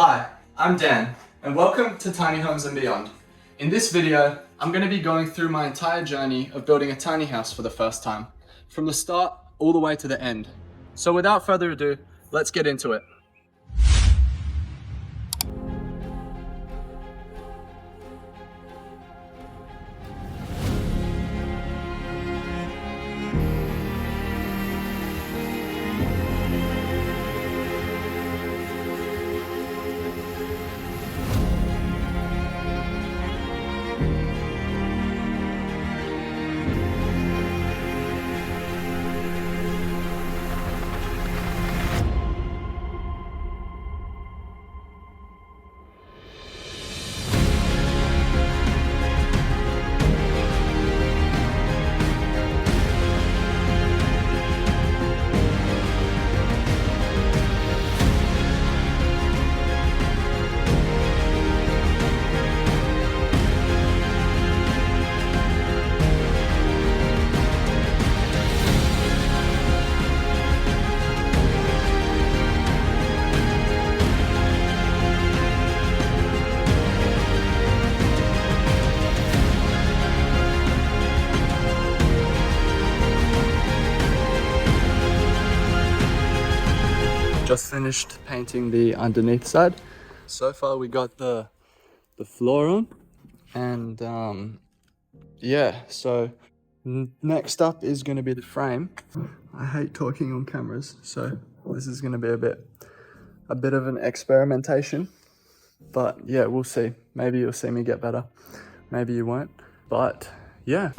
Hi, I'm Dan, and welcome to Tiny Homes and Beyond. In this video, I'm going to be going through my entire journey of building a tiny house for the first time, from the start all the way to the end. So without further ado, let's get into it. Just finished painting the underneath side. So far we got the floor on, and yeah, so next up is going to be the frame. I hate talking on cameras, so this is going to be a bit of an experimentation, but yeah, we'll see. Maybe you'll see me get better, maybe you won't, but yeah.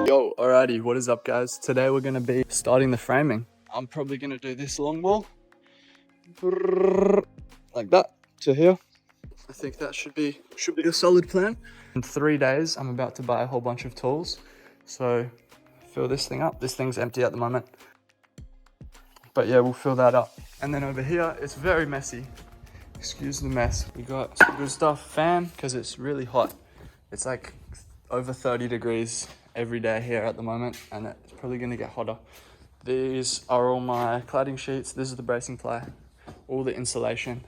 Yo, alrighty, what is up guys? Today we're gonna be starting the framing. I'm probably gonna do this long wall, like that, to here. I think that should be a solid plan. In 3 days, I'm about to buy a whole bunch of tools. So fill this thing up. This thing's empty at the moment. But yeah, we'll fill that up. And then over here, it's very messy. Excuse the mess. We got some good stuff. Fan, because it's really hot. It's like over 30 degrees every day here at the moment, and it's probably going to get hotter. These are all my cladding sheets. This is the bracing ply, all the insulation,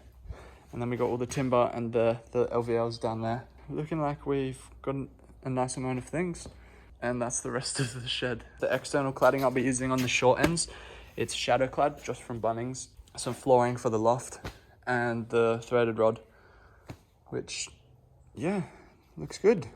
and then we got all the timber and the LVLs down there. Looking like we've got a nice amount of things, and that's the rest of the shed. The external cladding I'll be using on the short ends, it's shadow clad just from Bunnings, some flooring for the loft, and the threaded rod, which yeah, looks good.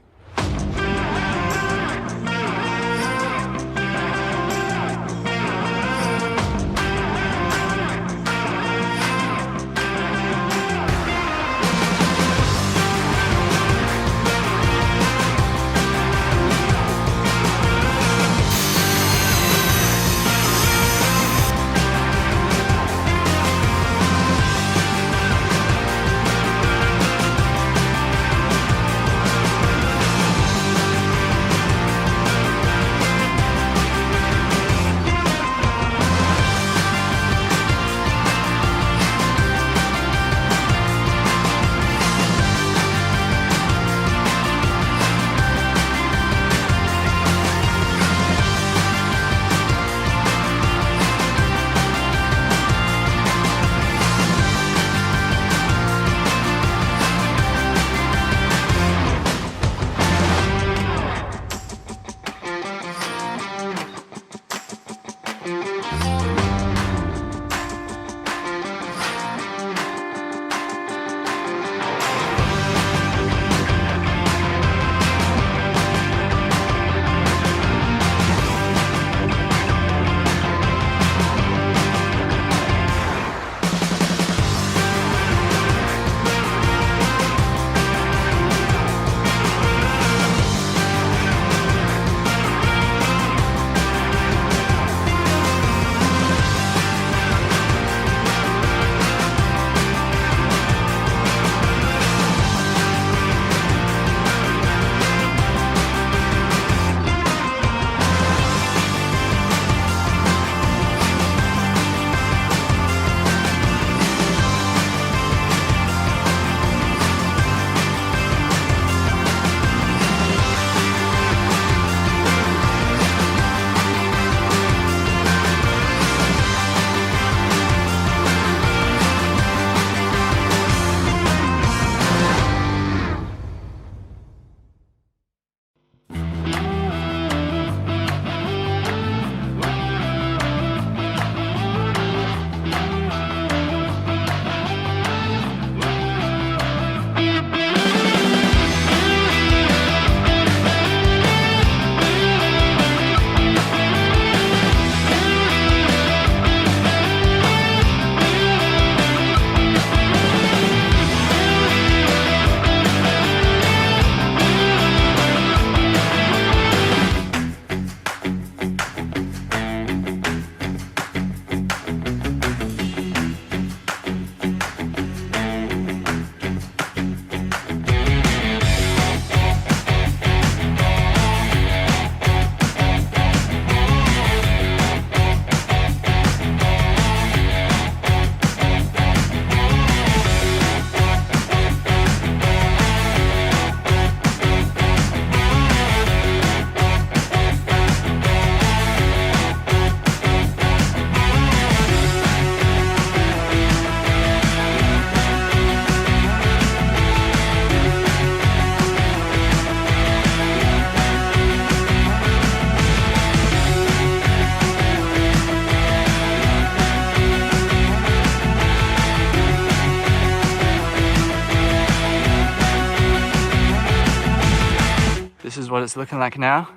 This is what it's looking like now.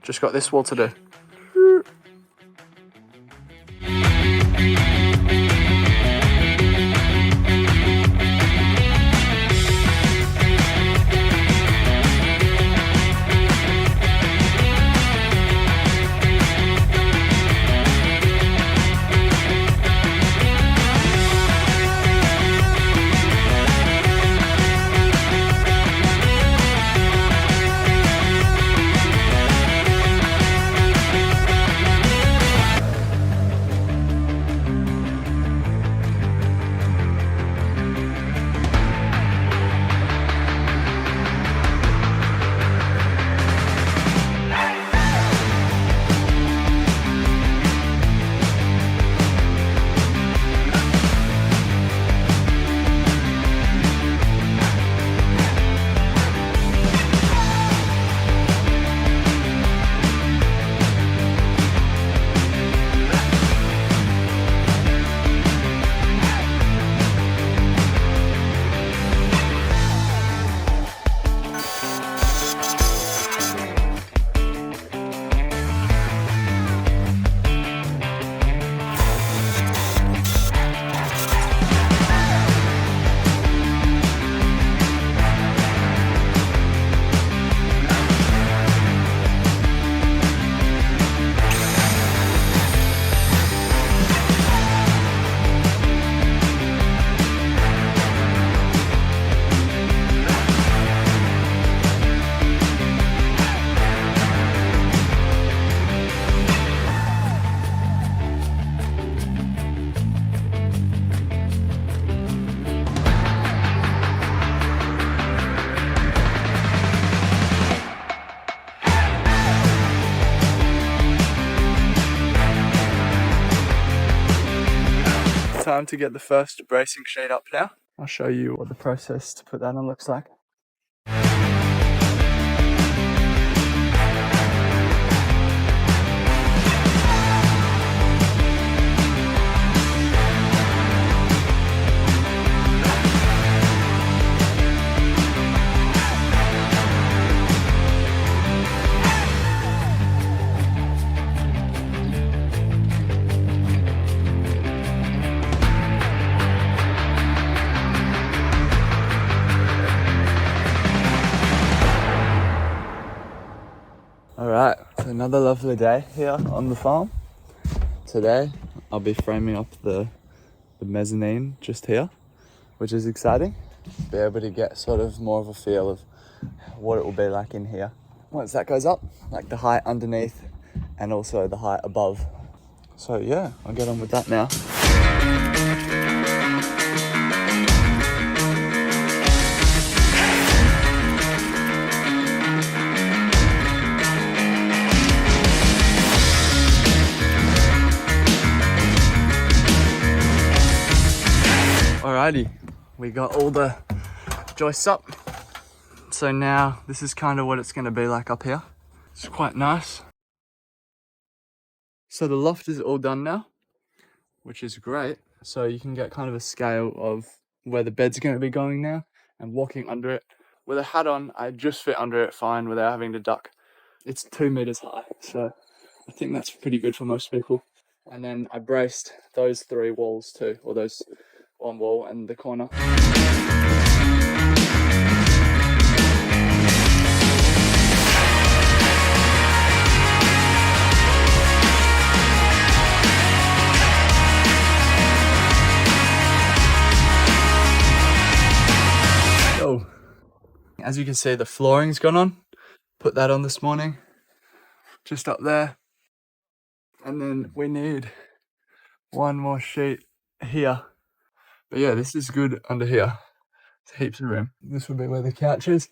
Just got this wall to do. Time to get the first bracing sheet up now. I'll show you what the process to put that on looks like. Alright, so another lovely day here on the farm. Today I'll be framing up the mezzanine just here, which is exciting. Be able to get sort of more of a feel of what it will be like in here once that goes up, like the height underneath and also the height above. So yeah, I'll get on with that now. Alrighty, we got all the joists up. So now this is kind of what it's going to be like up here. It's quite nice. So the loft is all done now, which is great. So you can get kind of a scale of where the bed's going to be going now and walking under it. With a hat on, I just fit under it fine without having to duck. It's 2 meters high, so I think that's pretty good for most people. And then I braced those 3 walls too, or those one wall and the corner. So, as you can see, the flooring's gone on. Put that on this morning, just up there. And then we need one more sheet here. But yeah, this is good under here. It's heaps of room. This would be where the couch is.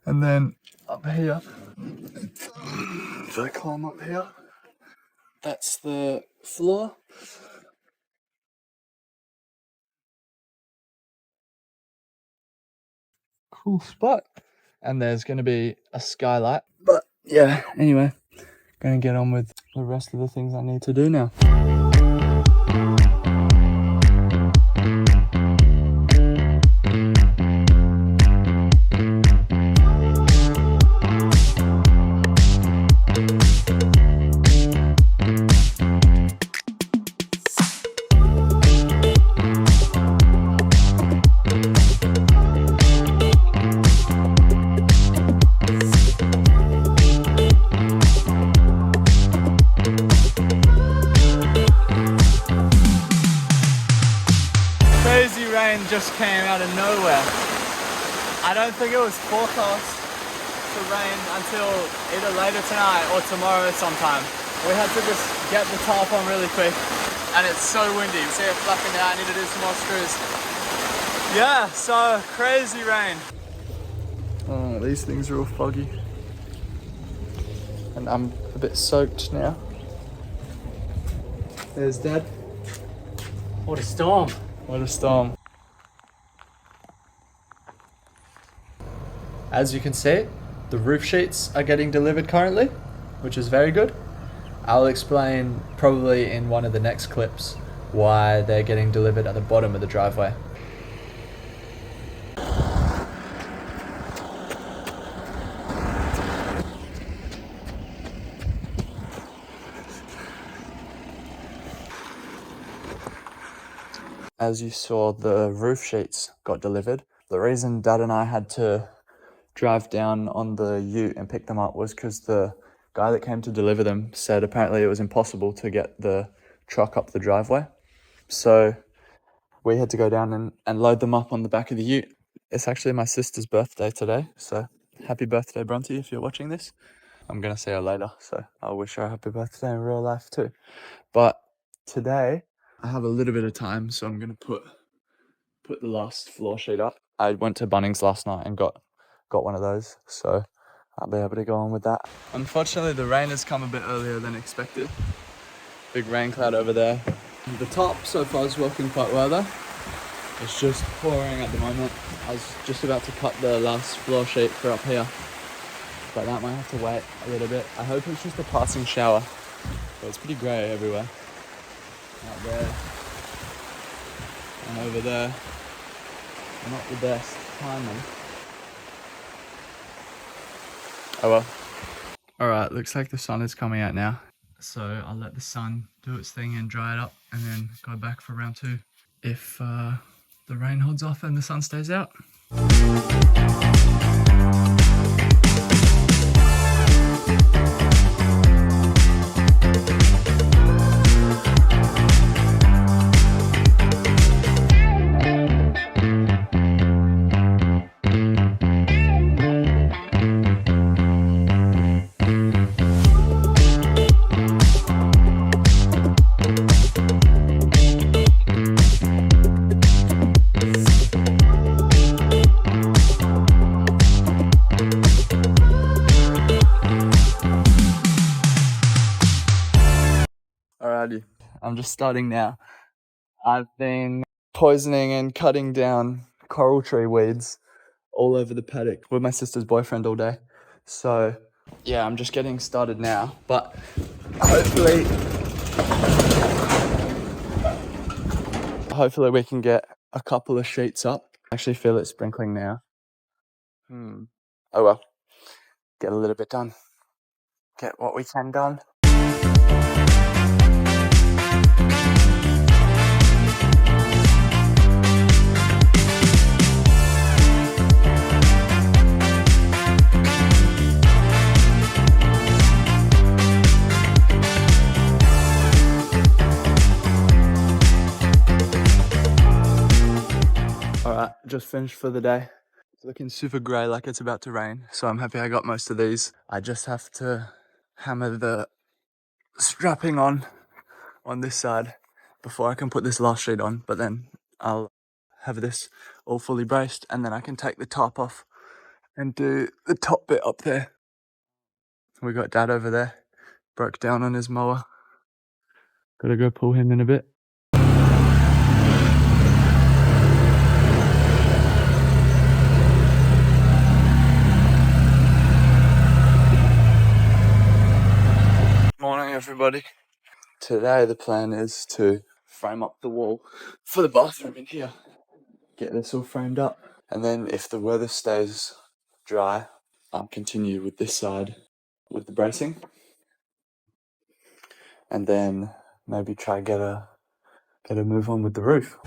And then up here, if I climb up here, that's the floor. Cool spot. And there's going to be a skylight. But yeah, anyway, going to get on with the rest of the things I need to do now. just came out of nowhere. I don't think it was forecast to rain until either later tonight or tomorrow sometime. We had to just get the tarp on really quick, and it's so windy. See it flapping out. I need to do some more screws. Yeah, so crazy rain. Oh, these things are all foggy. And I'm a bit soaked now. There's Dad. What a storm. What a storm. As you can see, the roof sheets are getting delivered currently, which is very good. I'll explain probably in one of the next clips why they're getting delivered at the bottom of the driveway. As you saw, the roof sheets got delivered. The reason Dad and I had to drive down on the ute and pick them up was because the guy that came to deliver them said apparently it was impossible to get the truck up the driveway. So we had to go down and load them up on the back of the ute. It's actually my sister's birthday today, so happy birthday, Bronte, if you're watching this. I'm going to see her later, so I'll wish her a happy birthday in real life too. But today, I have a little bit of time, so I'm going to put the last floor sheet up. I went to Bunnings last night and got one of those, so I'll be able to go on with that. Unfortunately, the rain has come a bit earlier than expected. Big rain cloud over there. The top so far is working quite well though. It's just pouring at the moment. I was just about to cut the last floor sheet for up here, but that might have to wait a little bit. I hope it's just a passing shower, but it's pretty grey everywhere. Out there and over there. Not the best timing. Oh well. Alright, looks like the sun is coming out now. So I'll let the sun do its thing and dry it up and then go back for round 2. If the rain holds off and the sun stays out. Alrighty, I'm just starting now. I've been poisoning and cutting down coral tree weeds all over the paddock with my sister's boyfriend all day. So yeah, I'm just getting started now, but hopefully we can get a couple of sheets up. I actually feel it sprinkling now. Oh well, get a little bit done. Get what we can done. Alright, just finished for the day. It's looking super grey like it's about to rain, so I'm happy I got most of these. I just have to hammer the strapping on this side before I can put this last sheet on, but then I'll have this all fully braced and then I can take the top off and do the top bit up there. We got Dad over there, broke down on his mower. Gotta go pull him in a bit. Morning everybody. Today the plan is to frame up the wall for the bathroom in here. Get this all framed up. And then if the weather stays dry, I'll continue with this side with the bracing. And then maybe try get a move on with the roof.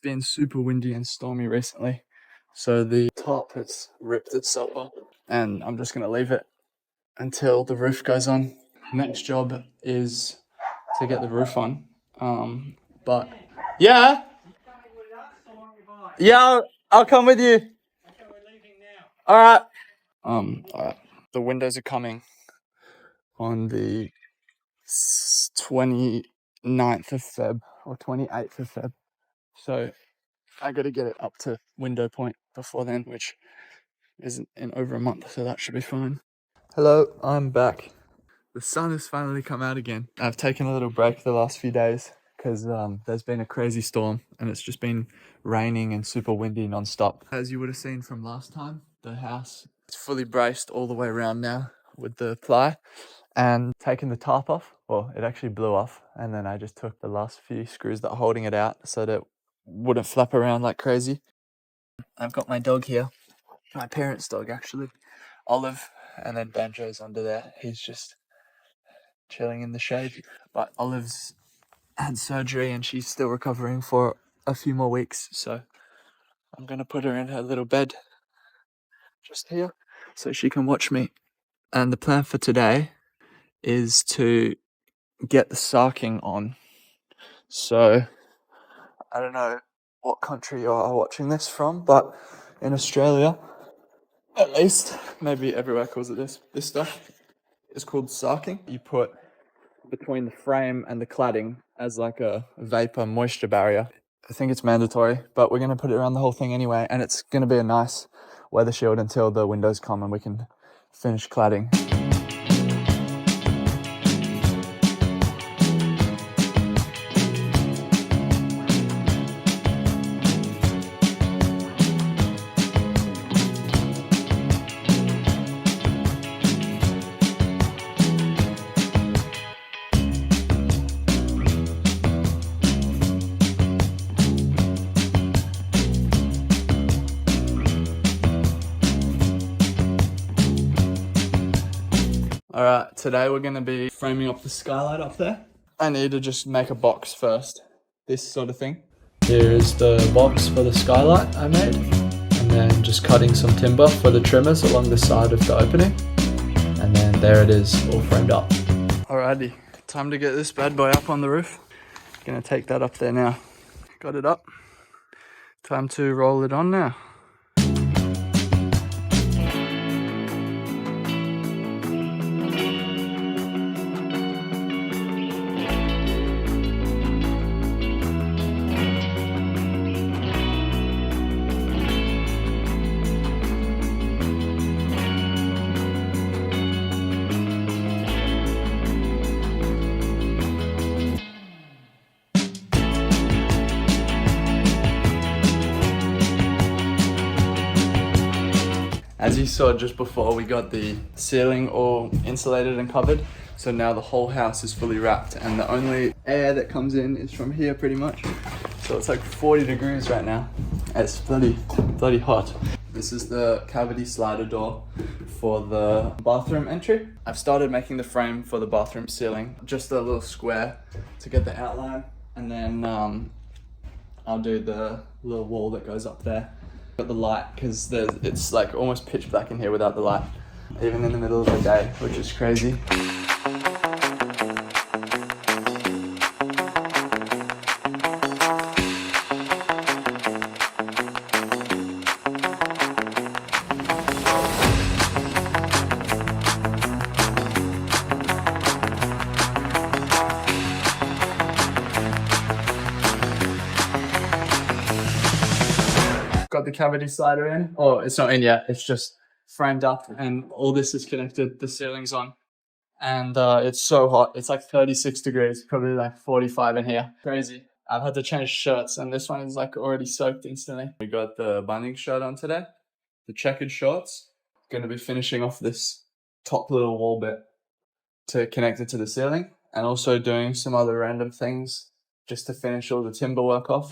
been super windy and stormy recently, so the top has ripped itself up, and I'm just gonna leave it until the roof goes on. Next job is to get the roof on. But yeah, I'll come with you. All right. All right. The windows are coming on the 29th of Feb or 28th of Feb. So I got to get it up to window point before then, which isn't in over a month, so that should be fine. Hello, I'm back. The sun has finally come out again. I've taken a little break the last few days because there's been a crazy storm and it's just been raining and super windy non-stop. As you would have seen from last time, the house is fully braced all the way around now with the ply, and taken the top off. Well, it actually blew off, and then I just took the last few screws that are holding it out so that it wouldn't flap around like crazy. I've got my dog here, my parents' dog actually, Olive, and then Banjo's under there. He's just chilling in the shade. But Olive's had surgery and she's still recovering for a few more weeks, so I'm gonna put her in her little bed just here so she can watch me. And the plan for today is to get the sarking on. So I don't know what country you are watching this from, but in Australia, at least, maybe everywhere calls it this stuff is called sarking. You put between the frame and the cladding as like a vapor moisture barrier. I think it's mandatory, but we're going to put it around the whole thing anyway, and it's going to be a nice weather shield until the windows come and we can finish cladding. Alright, today we're going to be framing up the skylight up there. I need to just make a box first, this sort of thing. Here is the box for the skylight I made, and then just cutting some timber for the trimmers along the side of the opening, and then there it is, all framed up. Alrighty, time to get this bad boy up on the roof. Gonna take that up there now. Got it up. Time to roll it on now. As you saw just before, we got the ceiling all insulated and covered. So now the whole house is fully wrapped, and the only air that comes in is from here pretty much. So it's like 40 degrees right now. It's bloody hot. This is the cavity slider door for the bathroom entry. I've started making the frame for the bathroom ceiling, just a little square to get the outline, and then I'll do the little wall that goes up there. Got the light because it's like almost pitch black in here without the light, even in the middle of the day, which is crazy. Got the cavity slider in. Oh, it's not in yet. It's just framed up, and all this is connected. The ceiling's on, and it's so hot. It's like 36 degrees, probably like 45 in here. Crazy. I've had to change shirts, and this one is like already soaked instantly. We got the binding shirt on today, the checkered shorts. Going to be finishing off this top little wall bit to connect it to the ceiling, and also doing some other random things just to finish all the timber work off.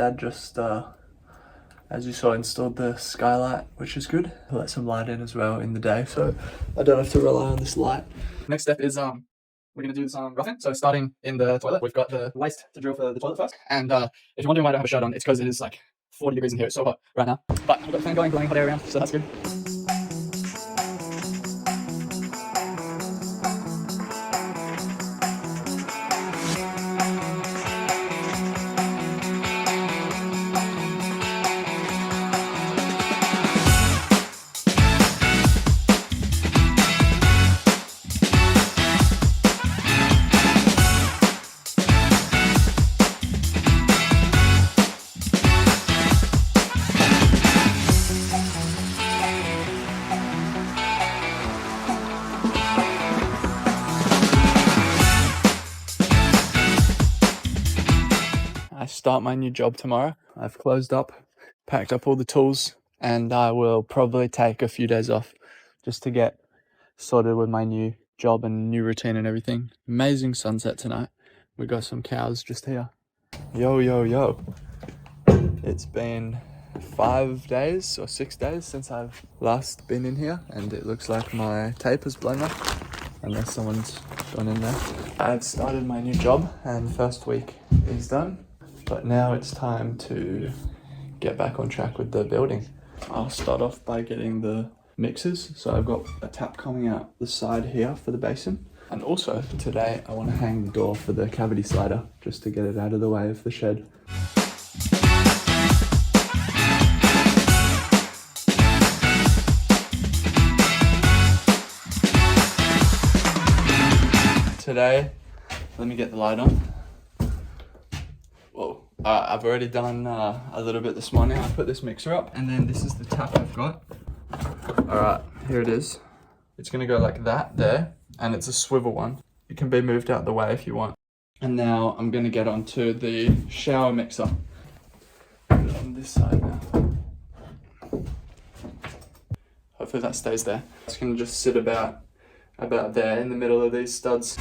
Dad just, as you saw, installed the skylight, which is good. He'll let some light in as well in the day, so I don't have to rely on this light. Next step is we're gonna do some roughing. So starting in the toilet, we've got the waste to drill for the toilet first. And if you're wondering why I don't have a shirt on, it's because it is like 40 degrees in here. It's so hot right now. But we've got the fan going, blowing hot air around, so that's good. I start my new job tomorrow. I've closed up, packed up all the tools, and I will probably take a few days off just to get sorted with my new job and new routine and everything. Amazing sunset tonight. We got some cows just here. Yo, yo, yo. It's been 5 days or 6 days since I've last been in here, and it looks like my tape has blown up, unless someone's gone in there. I've started my new job and first week is done. But now it's time to get back on track with the building. I'll start off by getting the mixers. So I've got a tap coming out the side here for the basin. And also today I want to hang the door for the cavity slider just to get it out of the way of the shed. Today, let me get the light on. Whoa. I've already done a little bit this morning. I put this mixer up, and then this is the tap I've got. Alright, here it is. It's gonna go like that there, and it's a swivel one. It can be moved out the way if you want. And now I'm gonna get onto the shower mixer. Put it on this side now. Hopefully that stays there. It's gonna just sit about there in the middle of these studs.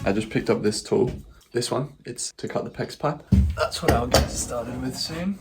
I just picked up this tool, this one. It's to cut the PEX pipe. That's what I'll get started with soon.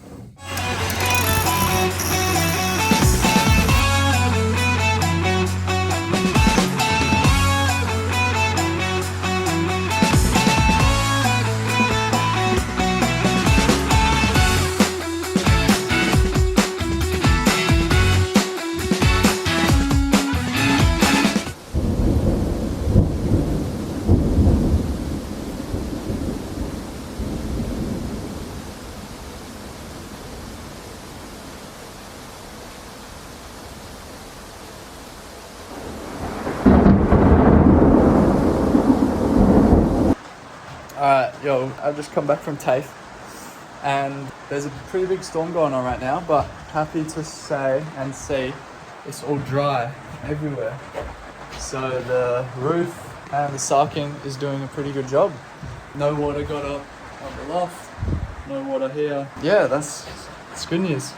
Alright, yo, I've just come back from TAFE and there's a pretty big storm going on right now, but happy to say and see it's all dry everywhere. So the roof and the sarking is doing a pretty good job. No water got up on the loft, no water here. Yeah, that's good news.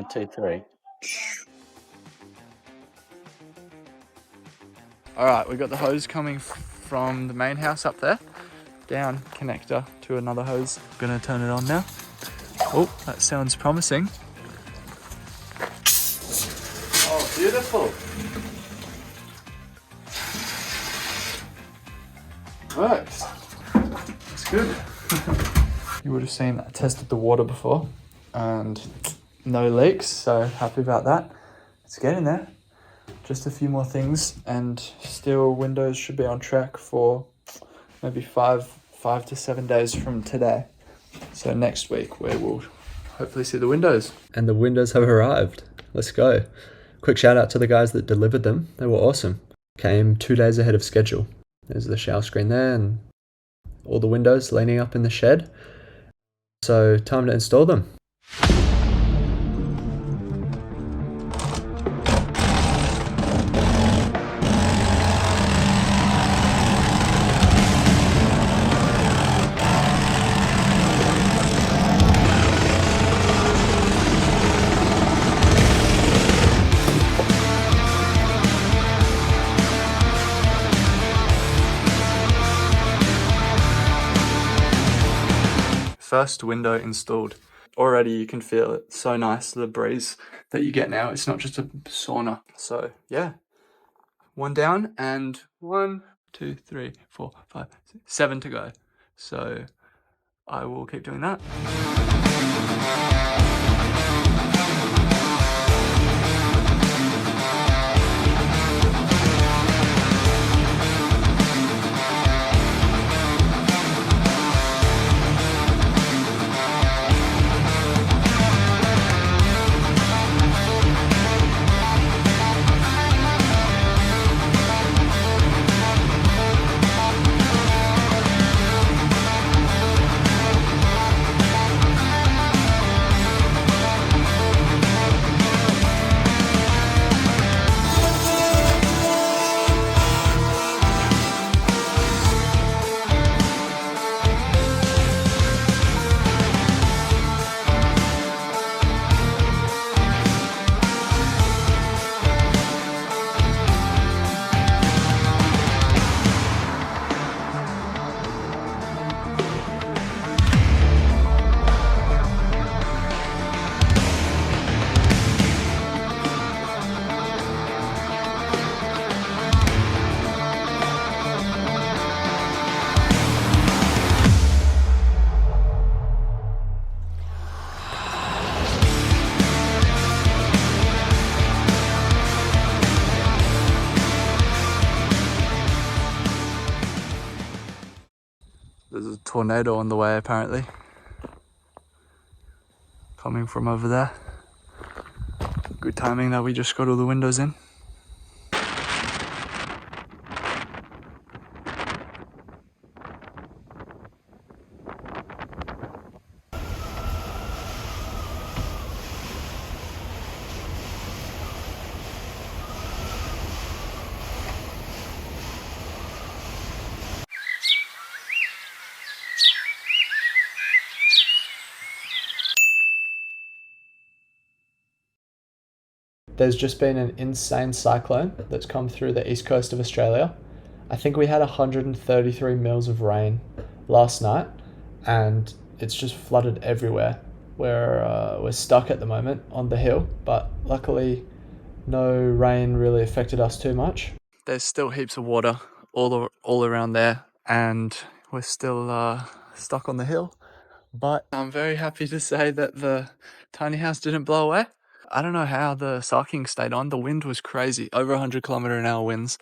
T3. All right, we got the hose coming from the main house up there, down connector to another hose. Gonna turn it on now. Oh, that sounds promising. Oh, beautiful. Works. That's good. You would have seen I tested the water before and no leaks, so happy about that. It's getting there. Just a few more things and still windows should be on track for maybe five to 7 days from today. So next week we will hopefully see the windows. And the windows have arrived. Let's go. Quick shout out to the guys that delivered them. They were awesome. Came 2 days ahead of schedule. There's the shower screen there and all the windows leaning up in the shed. So time to install them. First window installed. Already you can feel it. So nice, the breeze that you get now. It's not just a sauna. So yeah, one down and 1, 2, 3, 4, 5, 6, 7 to go. So I will keep doing that. There's a tornado on the way apparently. Coming from over there. Good timing that we just got all the windows in. There's just been an insane cyclone that's come through the east coast of Australia. I think we had 133 mils of rain last night and it's just flooded everywhere. We're stuck at the moment on the hill, but luckily no rain really affected us too much. There's still heaps of water all around there and we're still stuck on the hill. But I'm very happy to say that the tiny house didn't blow away. I don't know how the sulking stayed on. The wind was crazy, over 100 km/h winds.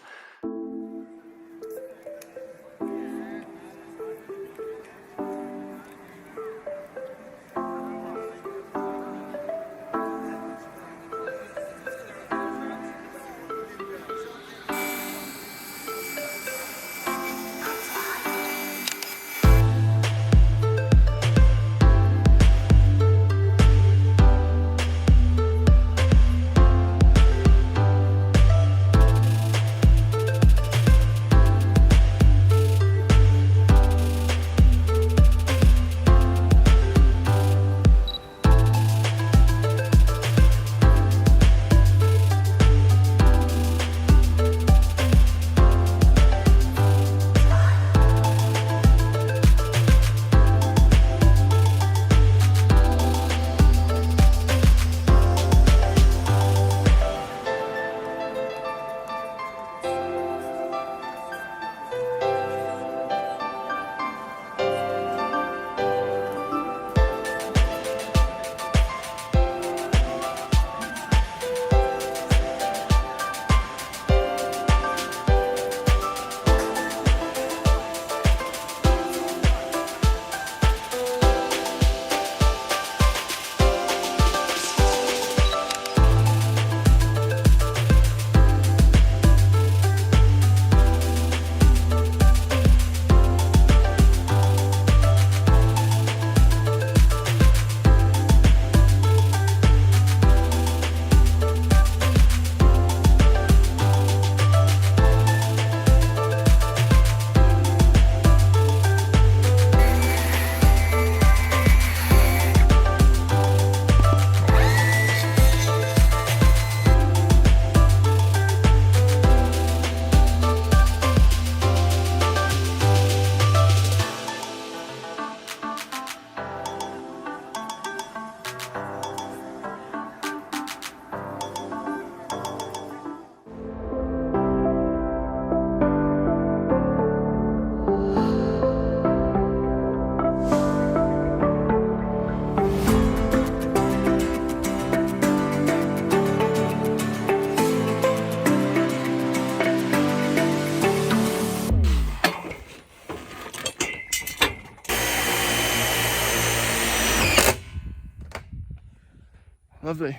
Lovely.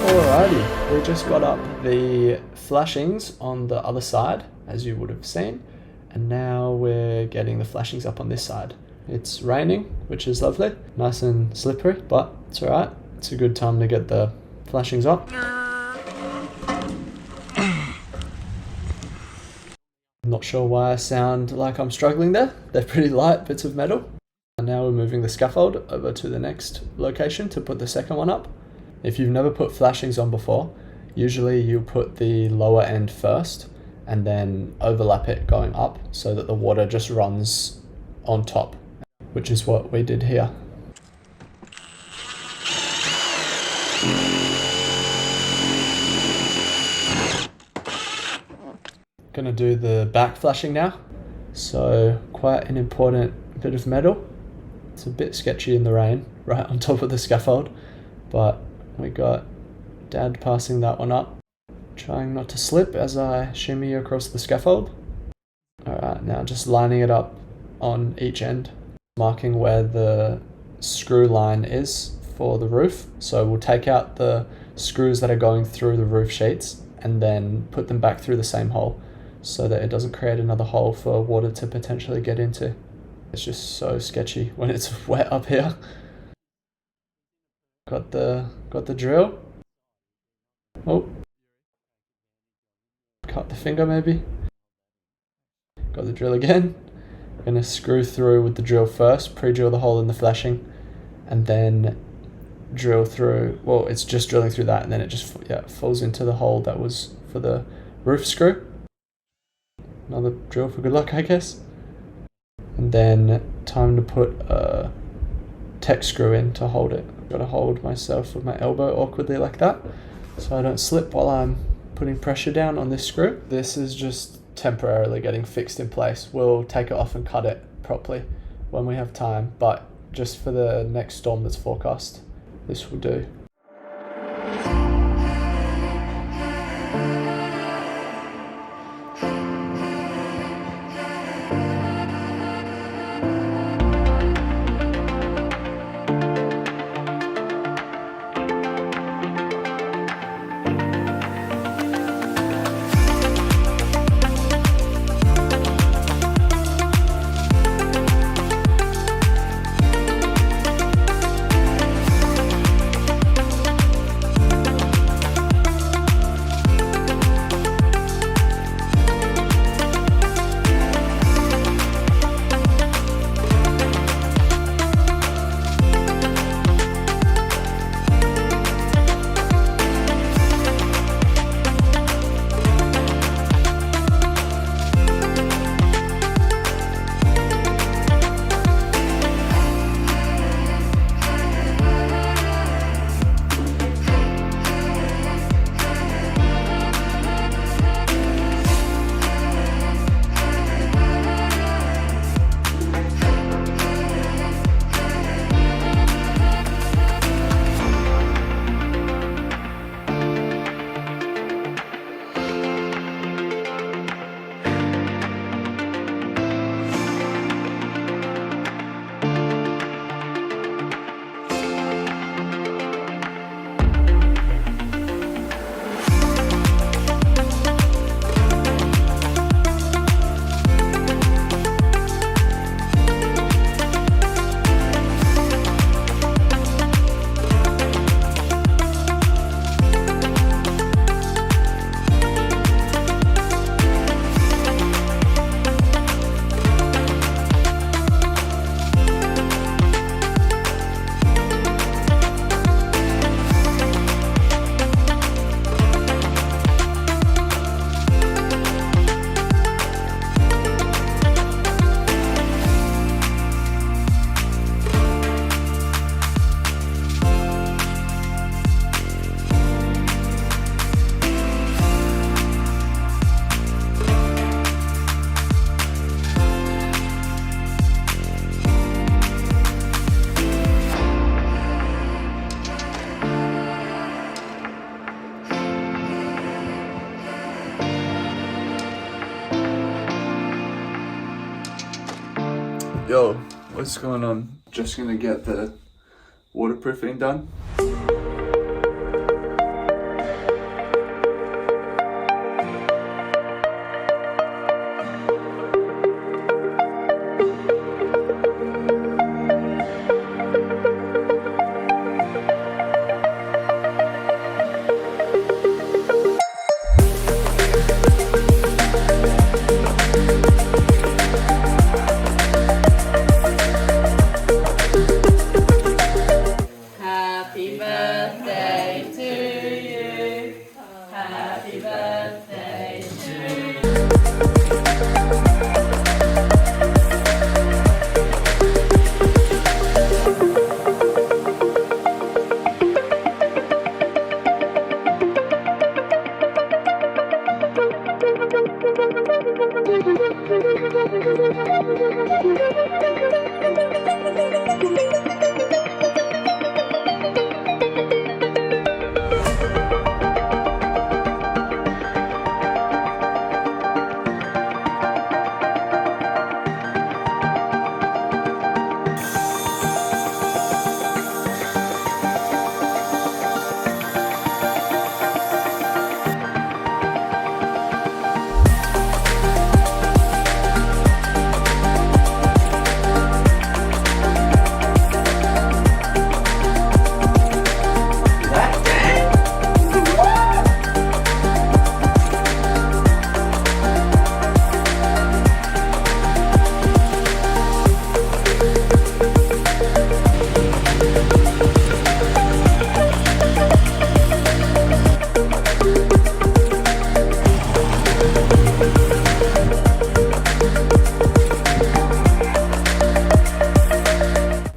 Alrighty, we just got up the flashings on the other side, as you would have seen, and now we're getting the flashings up on this side. It's raining, which is lovely, nice and slippery, but it's alright. It's a good time to get the flashings up. Not sure why I sound like I'm struggling there. They're pretty light bits of metal. And now we're moving the scaffold over to the next location to put the second one up. If you've never put flashings on before, usually you put the lower end first and then overlap it going up so that the water just runs on top, which is what we did here. Gonna do the back flashing now. So quite an important bit of metal. It's a bit sketchy in the rain, right on top of the scaffold, but we got Dad passing that one up, trying not to slip as I shimmy across the scaffold. Alright, now just lining it up on each end, marking where the screw line is for the roof. So we'll take out the screws that are going through the roof sheets and then put them back through the same hole so that it doesn't create another hole for water to potentially get into. It's just so sketchy when it's wet up here. Got the drill. Oh. Cut the finger maybe. Got the drill again. Gonna screw through with the drill first, pre-drill the hole in the flashing, and then drill through, well, it's just drilling through that and then it just falls into the hole that was for the roof screw. Another drill for good luck, I guess. And then time to put a tech screw in to hold it. Gotta hold myself with my elbow awkwardly like that so I don't slip while I'm putting pressure down on this screw. This is just temporarily getting fixed in place. We'll take it off and cut it properly when we have time, but just for the next storm that's forecast, this will do. Yo, what's going on? Just gonna get the waterproofing done. Happy birthday to you. Happy birthday to you.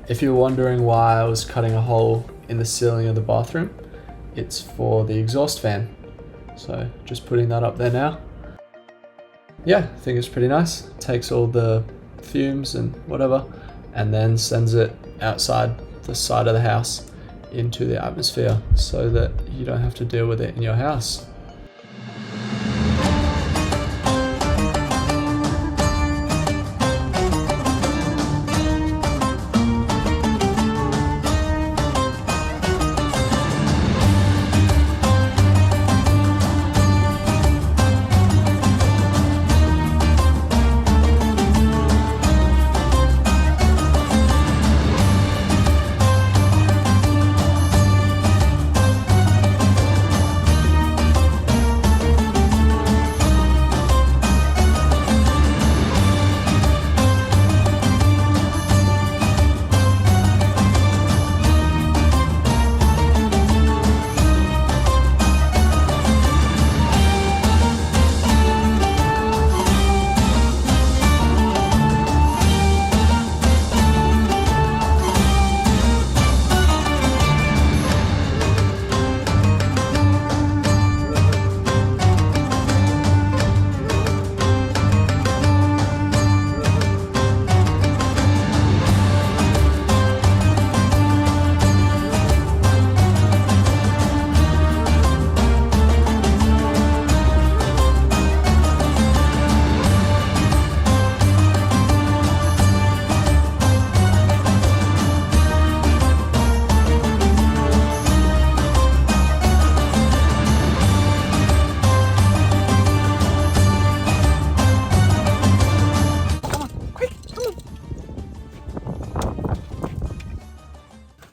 If you're wondering why I was cutting a hole in the ceiling of the bathroom, it's for the exhaust fan. So just putting that up there now. Yeah, I think it's pretty nice. Takes all the fumes and whatever, and then sends it outside the side of the house into the atmosphere so that you don't have to deal with it in your house.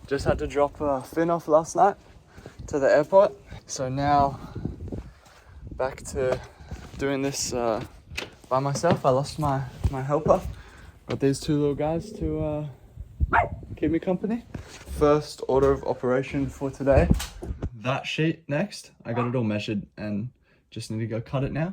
Just had to drop Finn off last night to the airport. So now back to doing this by myself. I lost my helper. Got these two little guys to keep me company. First order of operation for today. That sheet next. I got it all measured and just need to go cut it now.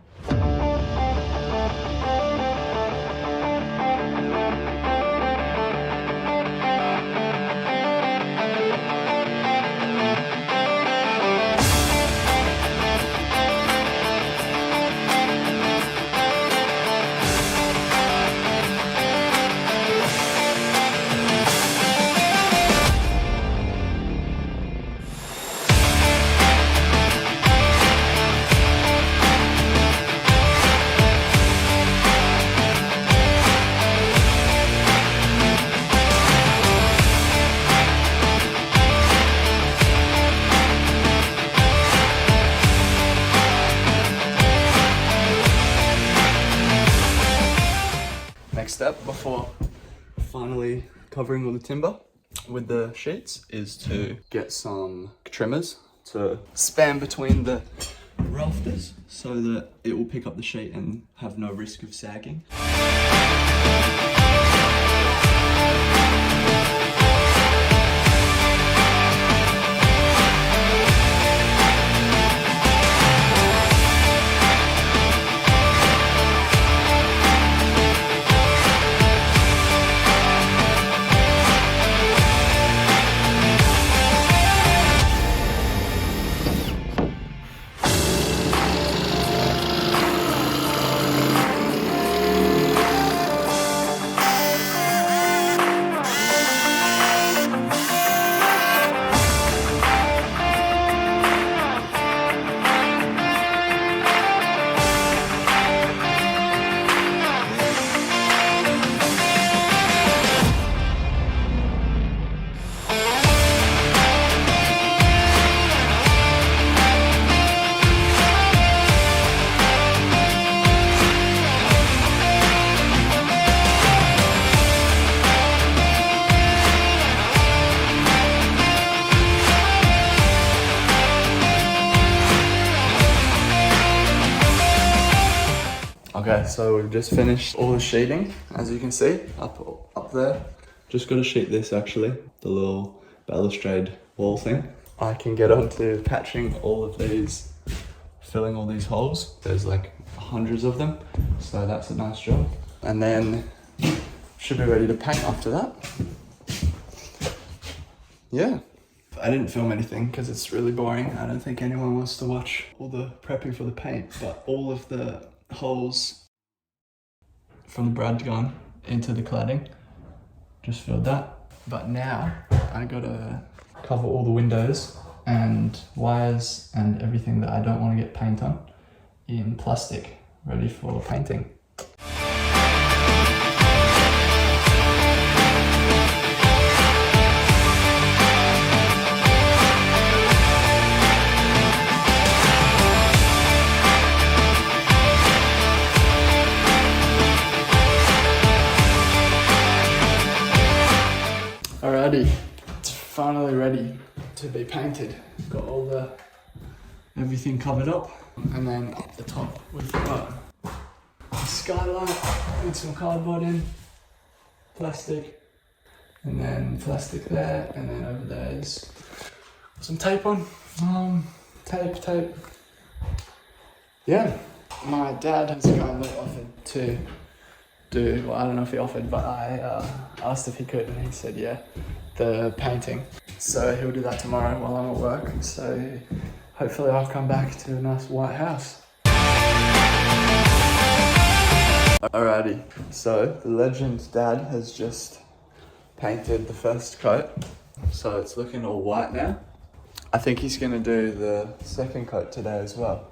step before finally covering all the timber with the sheets is to get some trimmers to span between the rafters so that it will pick up the sheet and have no risk of sagging. Okay, so we've just finished all the sheeting, as you can see, up there. Just got to sheet this actually, the little balustrade wall thing. I can get onto patching all of these, filling all these holes. There's like hundreds of them, so that's a nice job. And then should be ready to paint after that. Yeah. I didn't film anything because it's really boring. I don't think anyone wants to watch all the prepping for the paint, but all of the holes from the brad gun into the cladding, just filled that. But now I gotta cover all the windows and wires and everything that I don't want to get paint on in plastic, ready for painting. Alrighty, it's finally ready to be painted. Got all the everything covered up, and then up the top we've got a skylight with some cardboard in, plastic, and then plastic there, and then over there is some tape on. Tape. Yeah, my dad has kindly offered to do, well, I don't know if he offered, but I asked if he could, and he said yeah, the painting. So he'll do that tomorrow while I'm at work. So hopefully I'll come back to a nice white house. Alrighty, so the legend's dad has just painted the first coat, so it's looking all white now. I think he's gonna do the second coat today as well.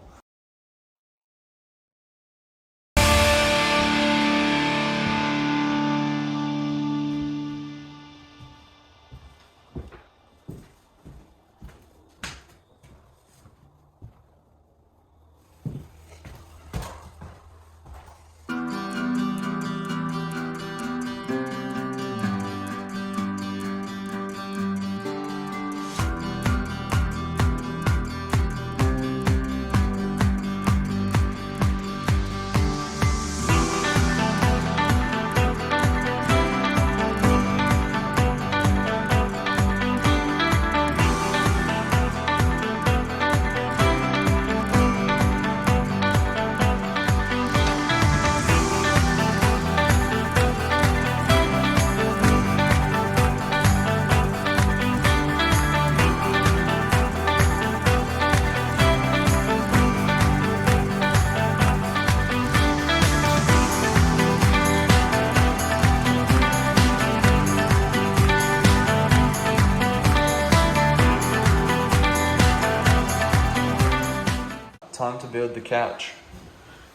Time to build the couch.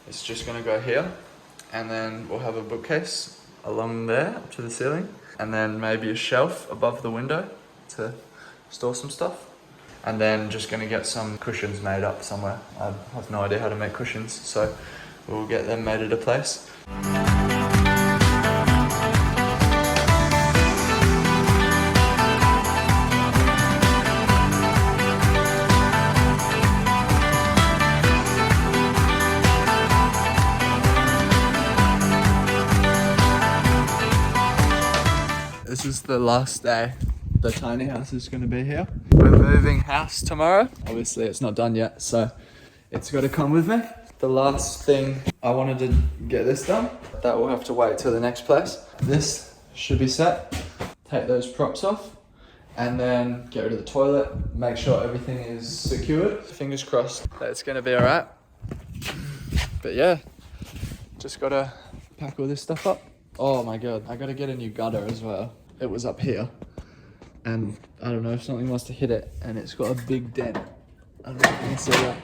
It's just gonna go here, and then we'll have a bookcase along there up to the ceiling, and then maybe a shelf above the window to store some stuff. And then just gonna get some cushions made up somewhere. I have no idea how to make cushions, so we'll get them made at a place. this is the last day the tiny house is going to be here. We're moving house tomorrow. Obviously it's not done yet, so it's got to come with me. The last thing, I wanted to get this done. That will have to wait till the next place. This should be set. Take those props off and then get rid of the toilet. Make sure everything is secured. Fingers crossed that it's going to be all right. But yeah, just got to pack all this stuff up. Oh my God, I got to get a new gutter as well. It was up here. And I don't know if something must have hit it and it's got a big dent. I don't know if you can see that.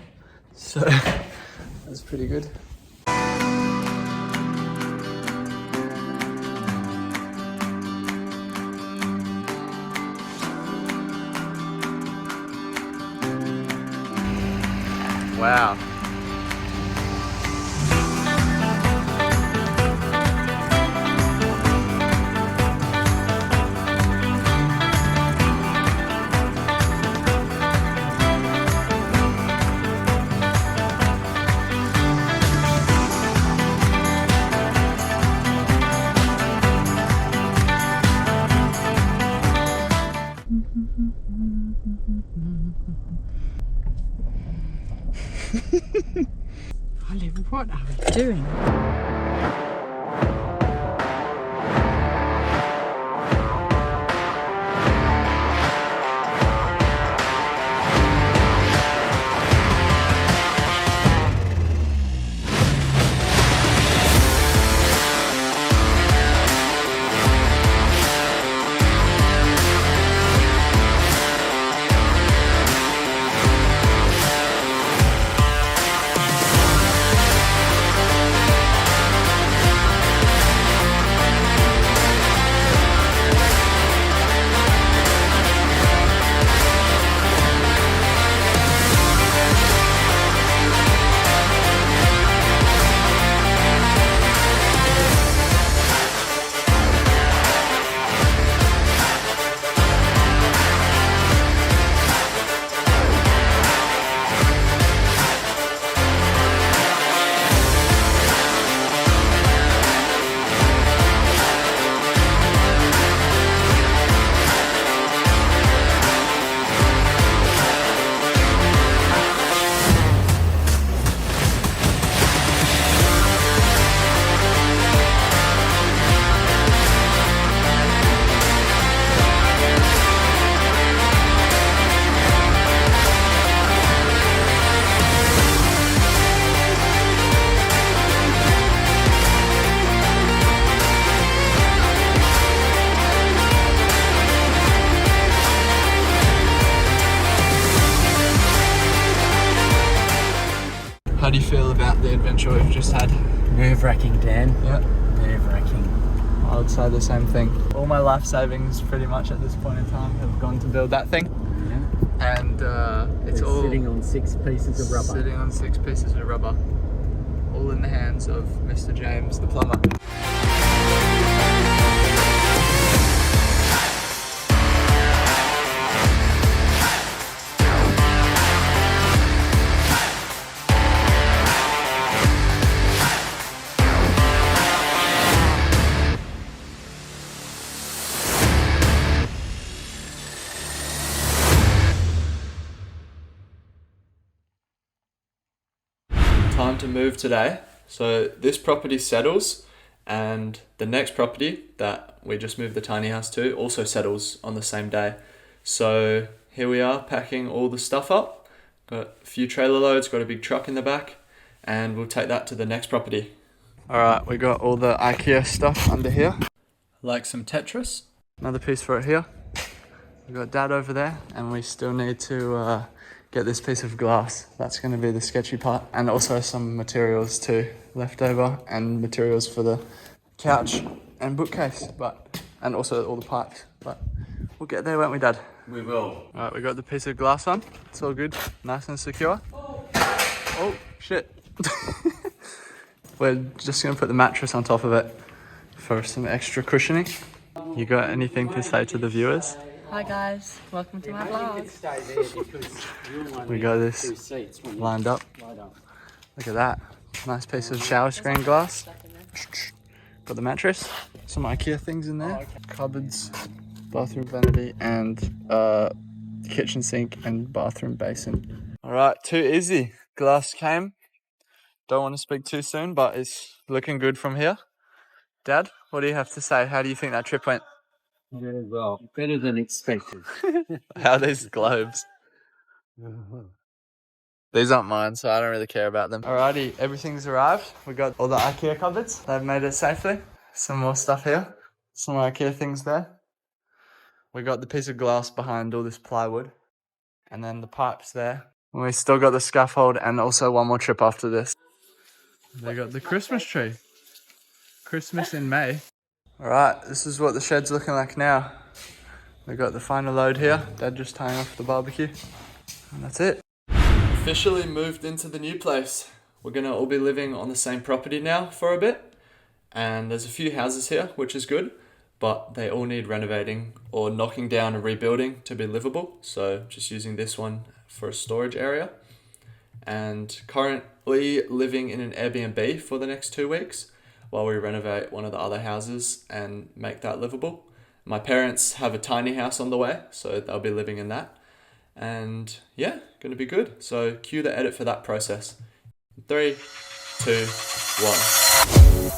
So that's pretty good. Wow. Oliver, what are we doing? How do you feel about the adventure we've just had? Nerve-wracking, Dan. Yeah, Nerve-wracking. I would say the same thing. All my life savings pretty much at this point in time have gone to build that thing. Yeah. And it's We're all sitting on 6 pieces of rubber. Sitting on 6 pieces of rubber. All in the hands of Mr. James, the plumber. Time to move today. So this property settles and the next property that we just moved the tiny house to also settles on the same day. So here we are packing all the stuff up. Got a few trailer loads, got a big truck in the back, and we'll take that to the next property. Alright, we got all the IKEA stuff under here. Like some Tetris. Another piece for it here. We got Dad over there, and we still need to get this piece of glass. That's going to be the sketchy part, and also some materials too left over, and materials for the couch and bookcase, and also all the pipes. But we'll get there, won't we, Dad? We will. All right, we got the piece of glass on. It's all good, nice and secure. Oh shit! We're just going to put the mattress on top of it for some extra cushioning. You got anything to say to the viewers? Hi guys, welcome to my vlog. We got this lined up. Look at that. Nice piece of shower screen glass. Got the mattress. some IKEA things in there. Cupboards, bathroom vanity, and kitchen sink and bathroom basin. All right, too easy. Glass came. Don't want to speak too soon, but it's looking good from here. Dad, what do you have to say? How do you think that trip went? Very well. Better than expected. How are these globes? These aren't mine, so I don't really care about them. Alrighty, everything's arrived. We got all the IKEA cupboards. They've made it safely. Some more stuff here. Some IKEA things there. We got the piece of glass behind all this plywood. And then the pipes there. And we still got the scaffold and also one more trip after this. They got the Christmas tree. Christmas in May. Alright, this is what the shed's looking like now. We got the final load here. Dad just tying off the barbecue. And that's it. Officially moved into the new place. We're gonna all be living on the same property now for a bit. And there's a few houses here, which is good, but they all need renovating or knocking down and rebuilding to be livable. So just using this one for a storage area. And currently living in an Airbnb for the next 2 weeks while we renovate one of the other houses and make that livable. My parents have a tiny house on the way, so they'll be living in that. And yeah, gonna be good. So cue the edit for that process. 3, 2, 1.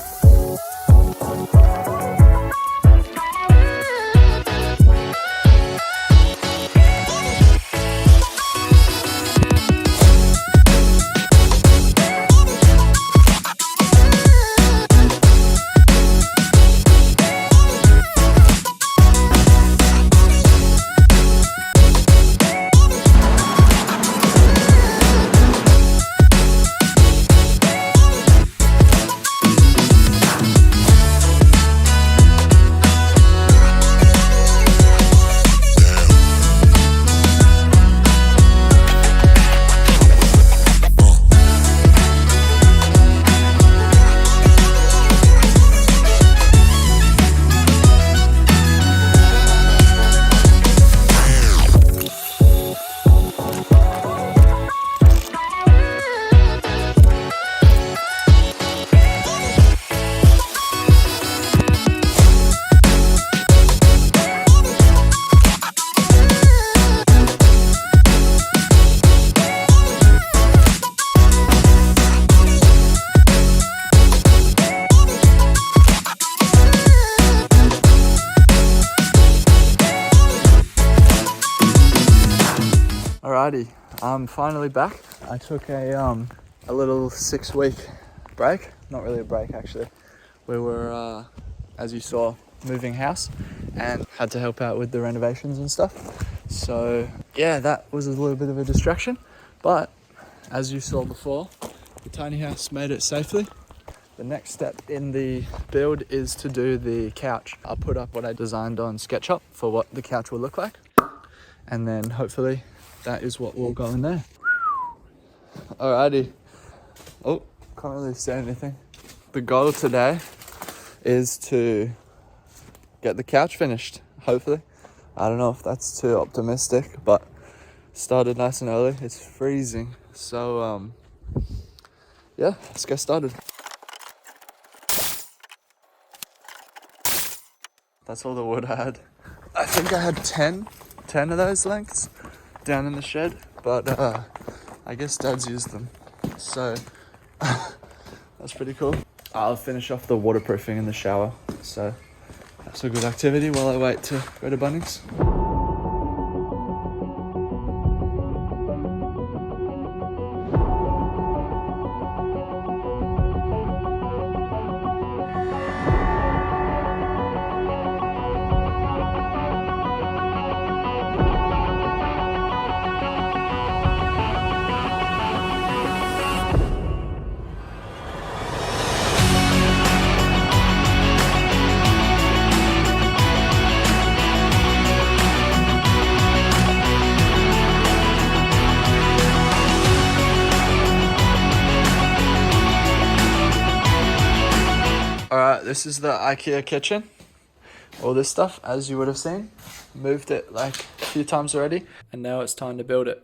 Alrighty, I'm finally back. I took a little 6-week break. Not really a break actually. We were, as you saw, moving house and had to help out with the renovations and stuff. So yeah, that was a little bit of a distraction. But as you saw before, the tiny house made it safely. The next step in the build is to do the couch. I'll put up what I designed on SketchUp for what the couch will look like. And then hopefully that is what will go in there. Alrighty. Oh, can't really say anything. The goal today is to get the couch finished, hopefully. I don't know if that's too optimistic, but started nice and early. It's freezing. So, yeah, let's get started. That's all the wood I had. I think I had 10 of those lengths down in the shed, but I guess Dad's used them, so that's pretty cool. I'll finish off the waterproofing in the shower, so that's a good activity while I wait to go to Bunnings. Alright, this is the IKEA kitchen. All this stuff, as you would have seen. Moved it like a few times already, and now it's time to build it.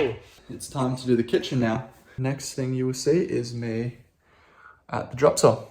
go. It's time to do the kitchen now. Next thing you will see is me at the drop saw.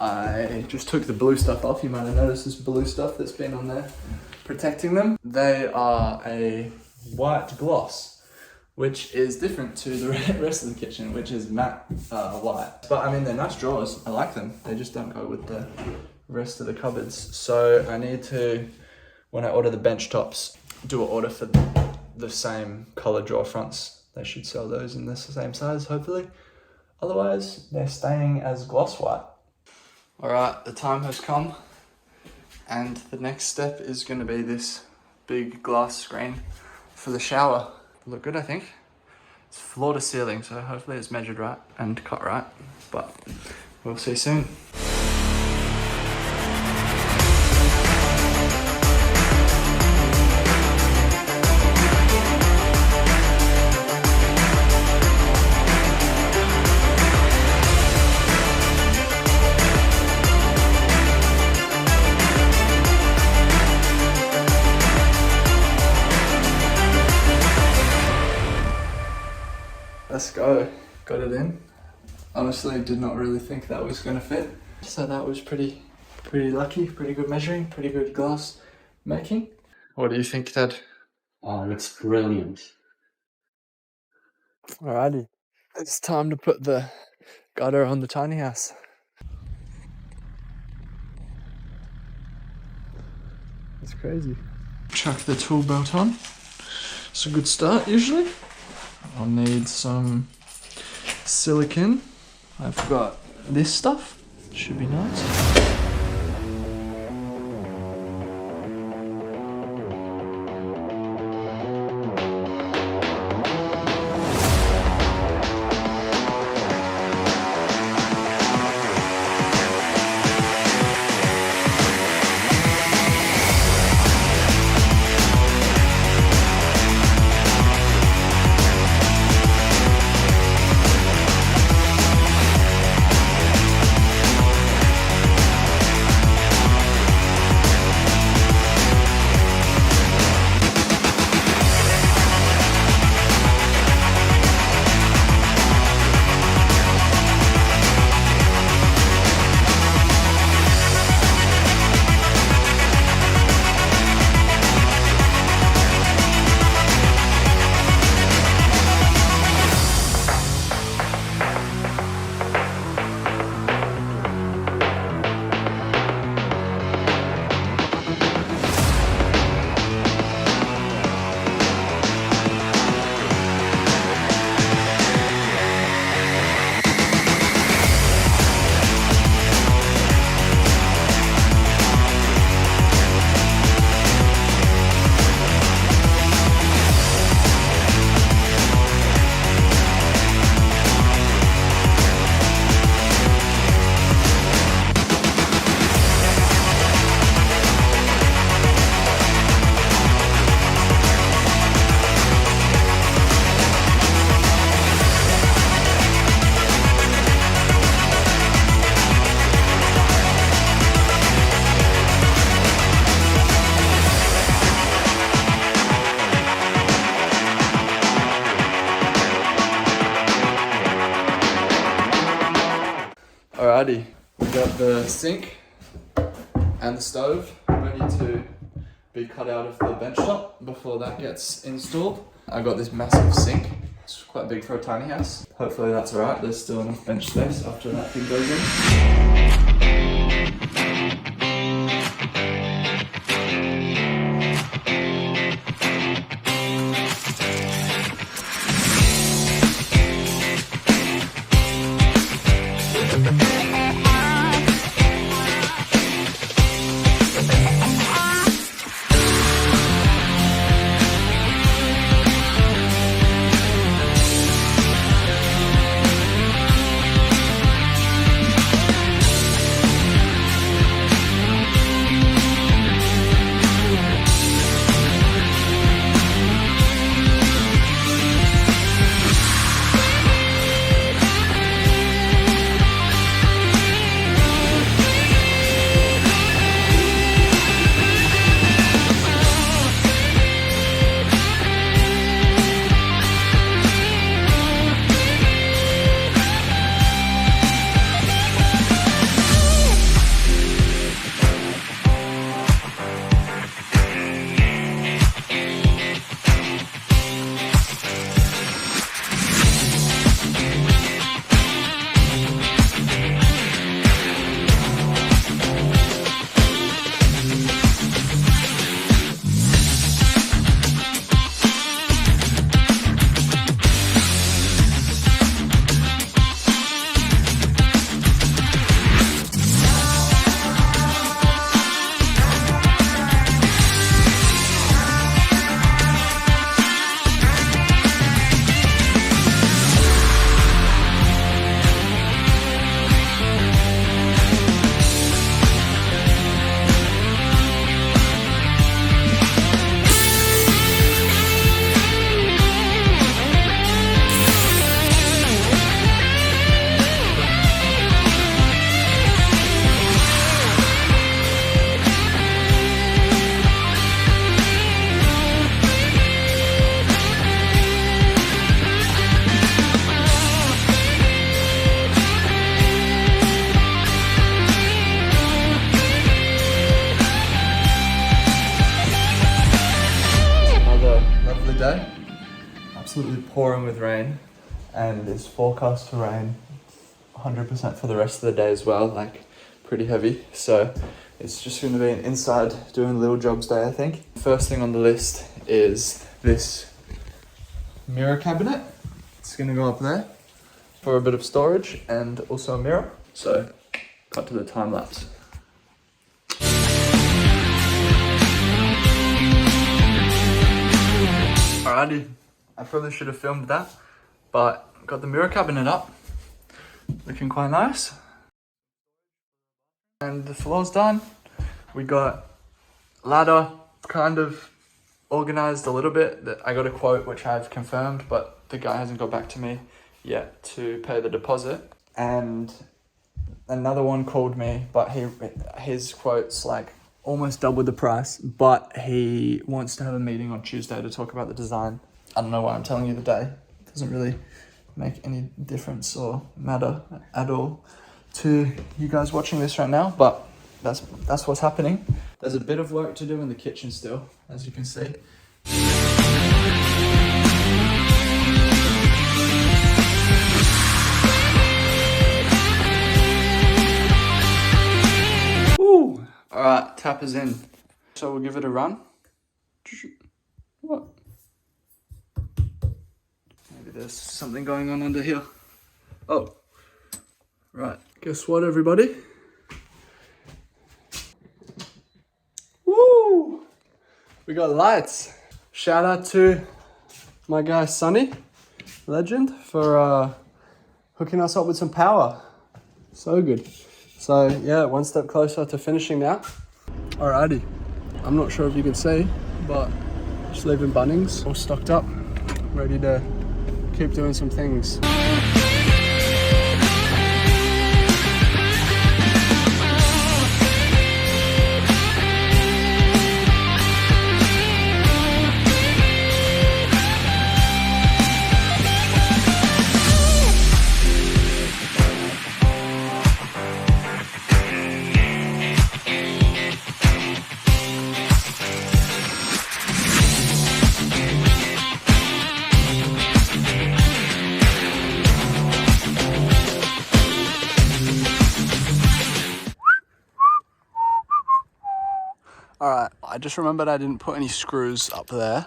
I just took the blue stuff off. You might have noticed this blue stuff that's been on there protecting them. They are a white gloss, which is different to the rest of the kitchen, which is matte white. But I mean, they're nice drawers. I like them. They just don't go with the rest of the cupboards. So I need to, when I order the bench tops, do an order for the same color drawer fronts. They should sell those in the same size, hopefully. Otherwise, they're staying as gloss white. All right, the time has come, and the next step is going to be this big glass screen for the shower. Look good, I think. It's floor to ceiling, so hopefully it's measured right and cut right, but we'll see soon. Let's go. Got it in. Honestly, did not really think that was gonna fit. So that was pretty lucky, pretty good measuring, pretty good glass making. What do you think, Dad? Oh, it's brilliant. Alrighty. It's time to put the gutter on the tiny house. That's crazy. Chuck the tool belt on. It's a good start usually. I'll need some silicone. I've got this stuff. Should be nice. Alrighty, we got the sink and the stove ready to be cut out of the bench top before that gets installed. I got this massive sink. It's quite big for a tiny house. Hopefully that's alright. There's still enough bench space after that thing goes in. Day. Absolutely pouring with rain, and it's forecast to rain 100% for the rest of the day as well, like pretty heavy. So it's just going to be an inside doing little jobs day, I think. First thing on the list is this mirror cabinet. It's going to go up there for a bit of storage and also a mirror. So cut to the time lapse. Alrighty, I probably should have filmed that, but got the mirror cabinet up, looking quite nice. And the floor's done. We got ladder kind of organized a little bit. I got a quote which I've confirmed, but the guy hasn't got back to me yet to pay the deposit. And another one called me, but his quote's like almost double the price, but he wants to have a meeting on Tuesday to talk about the design. I don't know why I'm telling you the day. It doesn't really make any difference or matter at all to you guys watching this right now, but that's what's happening. There's a bit of work to do in the kitchen still, as you can see. Woo! Alright, tap is in. So we'll give it a run. What? Maybe there's something going on under here. Oh. Right. Guess what, everybody? Woo! We got lights. Shout out to my guy Sonny, legend, for hooking us up with some power. So good. So yeah, one step closer to finishing now. Alrighty, I'm not sure if you can see, but just leaving Bunnings all stocked up, ready to keep doing some things. All right, I just remembered I didn't put any screws up there.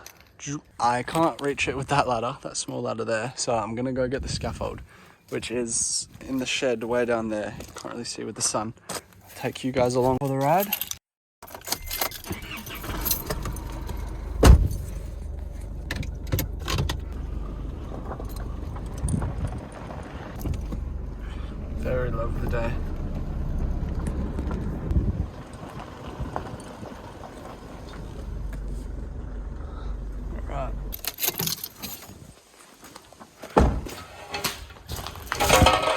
I can't reach it with that ladder, that small ladder there. So I'm gonna go get the scaffold, which is in the shed way down there. You can't really see with the sun. I'll take you guys along for the ride. Very lovely day. Alright.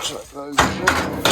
Check those in.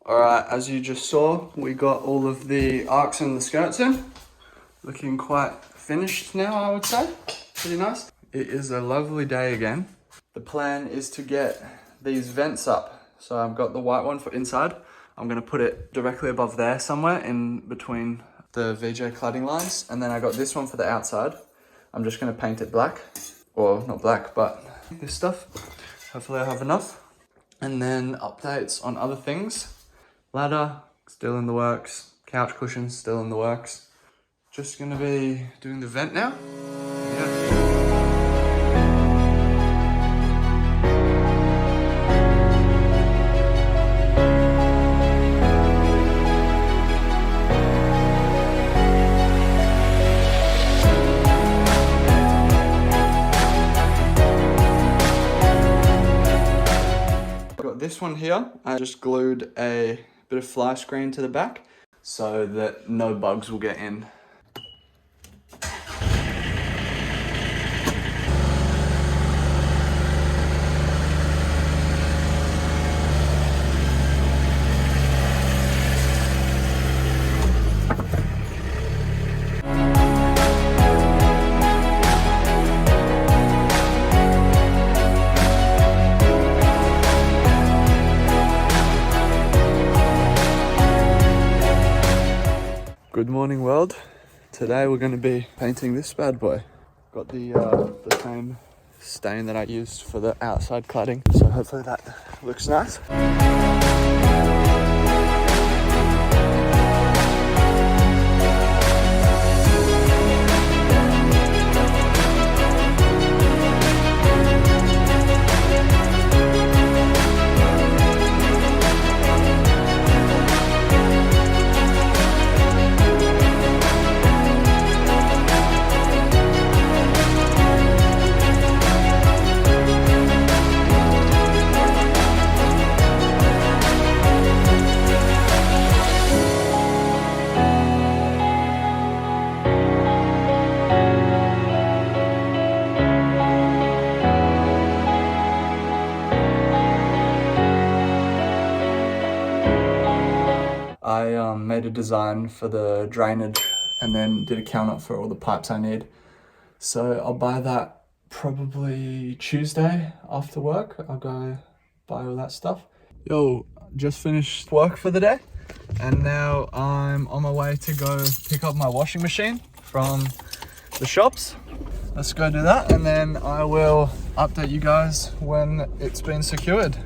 Alright, as you just saw, we got all of the arcs and the skirts in. Looking quite finished now, I would say. Pretty nice. It is a lovely day again. The plan is to get these vents up. So I've got the white one for inside. I'm going to put it directly above there somewhere in between the VJ cladding lines. And then I got this one for the outside. I'm just going to paint it black. Or not black, but this stuff. Hopefully I have enough. And then updates on other things. Ladder, still in the works. Couch cushions, still in the works. Just gonna be doing the vent now. Yeah. Got this one here. I just glued a bit of fly screen to the back so that no bugs will get in. Good morning, world. Today we're going to be painting this bad boy. Got the same stain that I used for the outside cladding, so hopefully that looks nice. I made a design for the drainage and then did a count for all the pipes I need. So I'll buy that probably Tuesday after work. I'll go buy all that stuff. Yo, just finished work for the day and now I'm on my way to go pick up my washing machine from the shops. Let's go do that and then I will update you guys when it's been secured.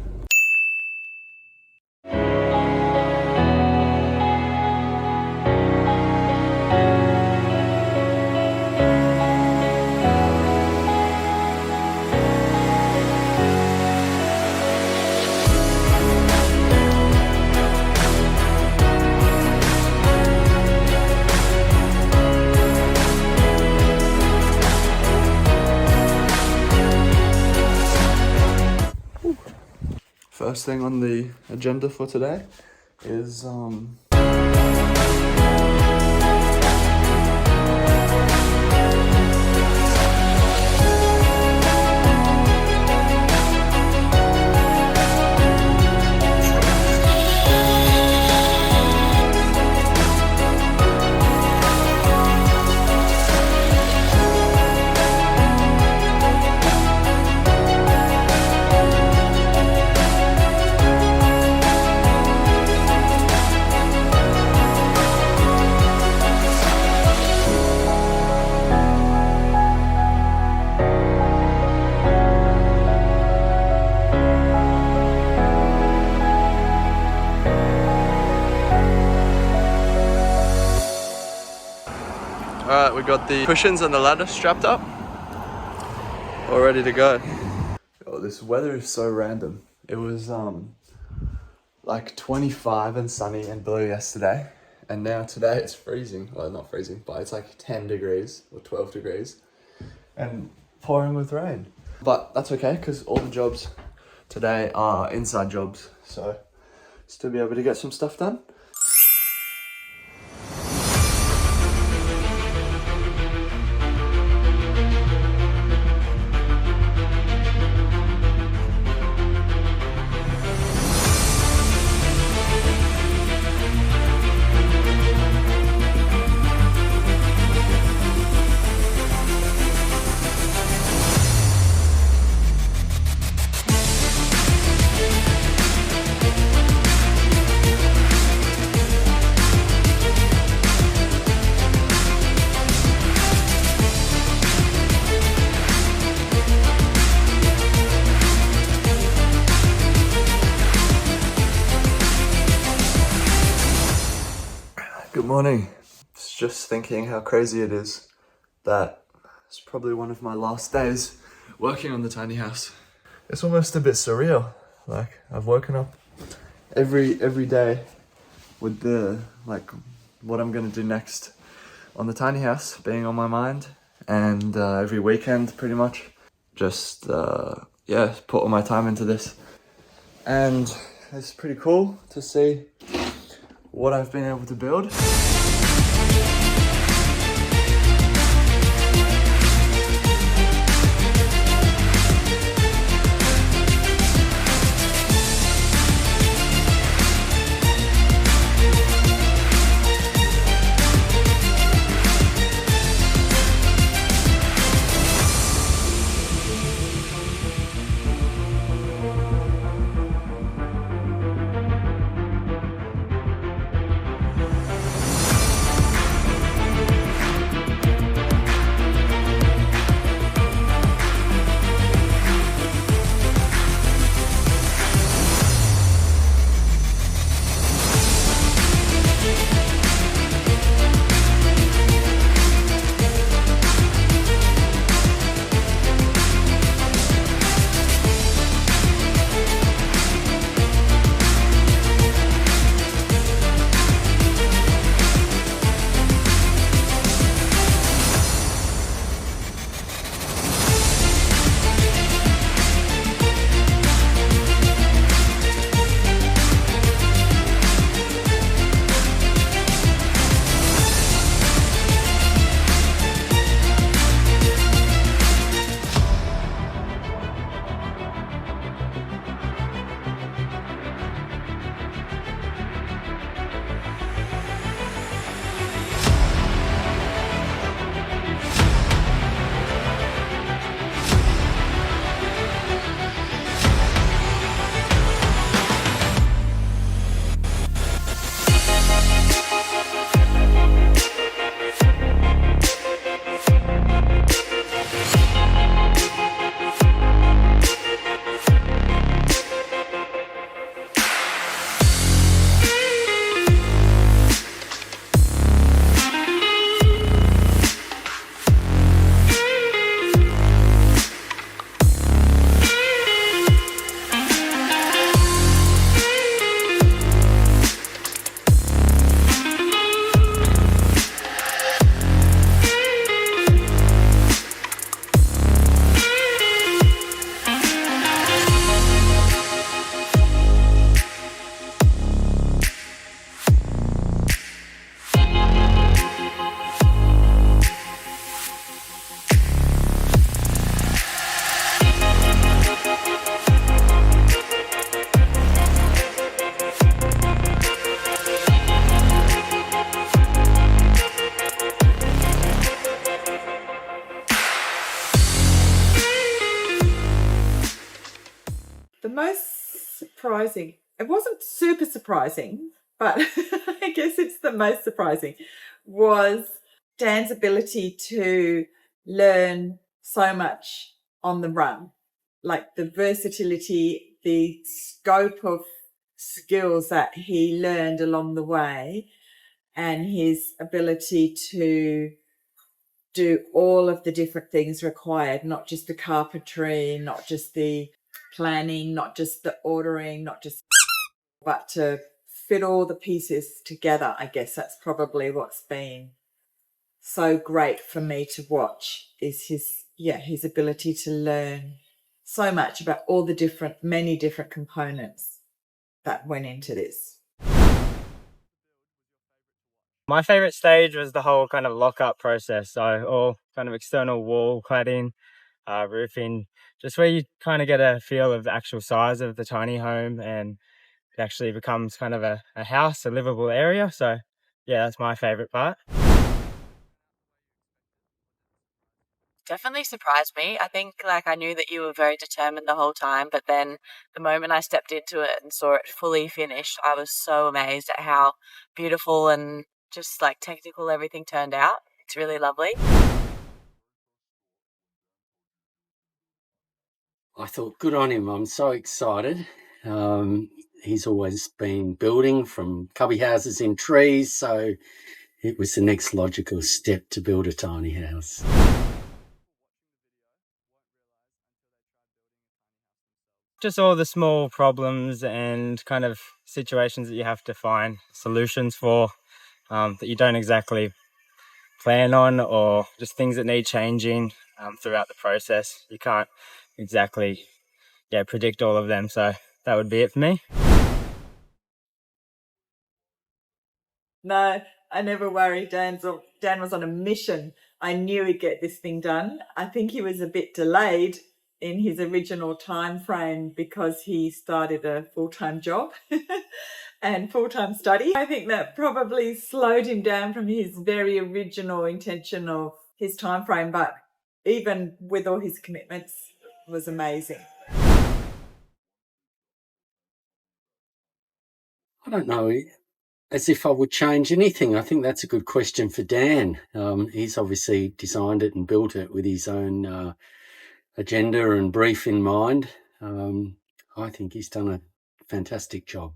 First thing on the agenda for today is Alright, we got the cushions and the ladder strapped up. All ready to go. Oh, this weather is so random. It was like 25 and sunny and blue yesterday. And now today it's freezing. Well, not freezing, but it's like 10 degrees or 12 degrees. And pouring with rain. But that's okay, because all the jobs today are inside jobs. So, still be able to get some stuff done. Good morning. Just thinking how crazy it is that it's probably one of my last days working on the tiny house. It's almost a bit surreal. Like, I've woken up every day with the, like, what I'm gonna do next on the tiny house being on my mind, and every weekend pretty much just yeah, put all my time into this. And it's pretty cool to see what I've been able to build. surprising. It wasn't super surprising, but I guess it's the most surprising, was Dan's ability to learn so much on the run. Like the versatility, the scope of skills that he learned along the way, and his ability to do all of the different things required, not just the carpentry, not just the planning, not just the ordering, but to fit all the pieces together. I guess that's probably what's been so great for me to watch, is his ability to learn so much about all the many different components that went into this. My favorite stage was the whole kind of lock-up process. So all kind of external wall cladding, roofing, just where you kind of get a feel of the actual size of the tiny home, and it actually becomes kind of a house, a livable area. So yeah, that's my favorite part. Definitely surprised me. I think I knew that you were very determined the whole time, but then the moment I stepped into it and saw it fully finished, I was so amazed at how beautiful and just technical everything turned out. It's really lovely. I thought, good on him. I'm so excited. He's always been building from cubby houses in trees, so it was the next logical step to build a tiny house. Just all the small problems and kind of situations that you have to find solutions for, that you don't exactly plan on, or just things that need changing throughout the process. You can't exactly predict all of them, so that would be it for me. No, I never worry. Dan was on a mission. I knew he'd get this thing done. I think he was a bit delayed in his original time frame because he started a full-time job and full-time study. I think that probably slowed him down from his very original intention of his time frame, but even with all his commitments, it was amazing. I don't know as if I would change anything. I think that's a good question for Dan. He's obviously designed it and built it with his own agenda and brief in mind. I think he's done a fantastic job.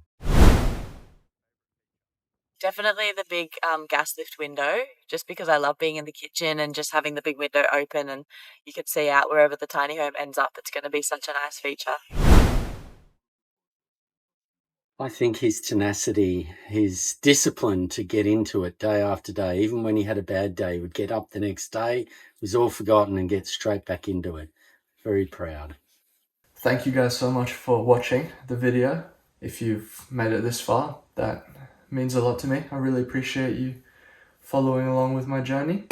Definitely the big gas lift window, just because I love being in the kitchen and just having the big window open and you could see out wherever the tiny home ends up. It's going to be such a nice feature. I think his tenacity, his discipline to get into it day after day, even when he had a bad day, he would get up the next day, it was all forgotten, and get straight back into it. Very proud. Thank you guys so much for watching the video. If you've made it this far, that means a lot to me. I really appreciate you following along with my journey.